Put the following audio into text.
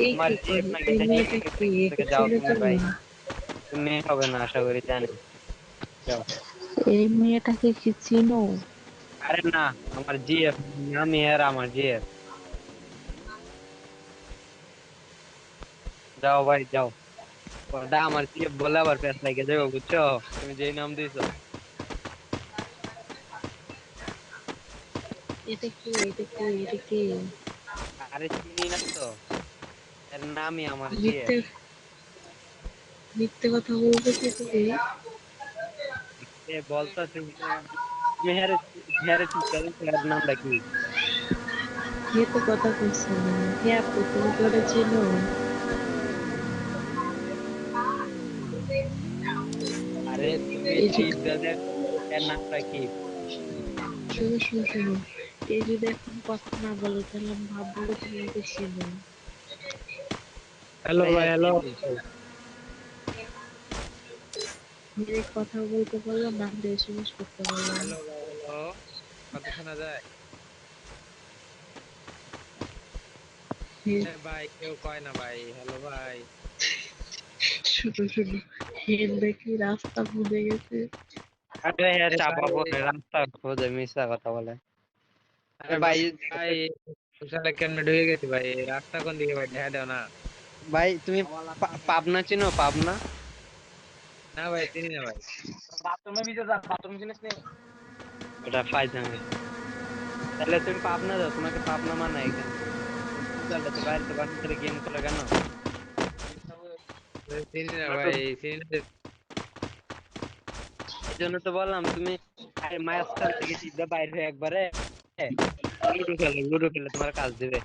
এই তোমার কি জিএফ করে? নাকি এই দেখলে মেয়েটা কি? থেকে এটা যাও ছেলে তুমি তো ভাই, না। তুমি হবে না আশা করি, জানি। যাও। এই মেয়েটাকে কি চিনো? আরে না, আমার জিএফ নামই আর আমার জিএফ। যাও ভাই যাও। ওটা আমার জিএফ বলে আবার পেছ লাগে যাবো, বুঝছো? তুমি যেই নাম দিছো। এটা কি? এটা কি? এটা কি? আরে চিনি না তো, এর নামই আমার জিএফ। মিথ্যে মিথ্যে কথা বলবে কি তুমি? এ বলতেছে তুমি হেরে, হেরে ঠিক করে এর নামটা কি? কে তো কথা কইছে না। হে আপু, তুমি কি ওটা চিনো? আরে তুমি এই যে টিপ দে দেখো এর নামটা কি। শোনো শোনো শোনো, এই যদি এখন কথা না বলো তাহলে আমি ভাববো যে তুমি ওকে চিনো। হ্যালো আরে ভাই, হ্যাঁ হ্যালো। চিনি। ডিরেক্ট কথা বলতে বললো, না হলে এসএমএস করতে বললাম। হ্যালো ভাই, হ্যালো। কথা শোনা যায়? এ ভাই, কেউ কয় না ভাই, হ্যালো ভাই। শুনো শুনো, হেন দেখি রাস্তা ভুলে গেছে। আরে হ্যাঁ এ চাপা ভাই, পড়ে রাস্তা খোঁজে, মিশা কথা বলে। এ আরে ভাই, ভাই, সোশ্যালে কেমনে ঢুকে গেছি ভাই? রাস্তা কোন দিকে ভাই, দেখা দাও না। ভাই তুমি পাবনা চিনো? পাবনা? না ভাই, চিনি না ভাই। ওটা ফাইজলামি। তাহলে তুমি পাবনা যাও, তোমাকে পাবনা মানায় এখানে। বুঝলে তো, বাইরে তো বাসার সাথে গেম খেলো কেন? চিনি না নাটক। ভাই, চিনি না। এই জন্য তো বললাম তুমি মাঝখান থেকে সিধা বাইরে হয়ে একবারে লুডো খেলো, লুডো খেলে তোমার কাজ দিবে।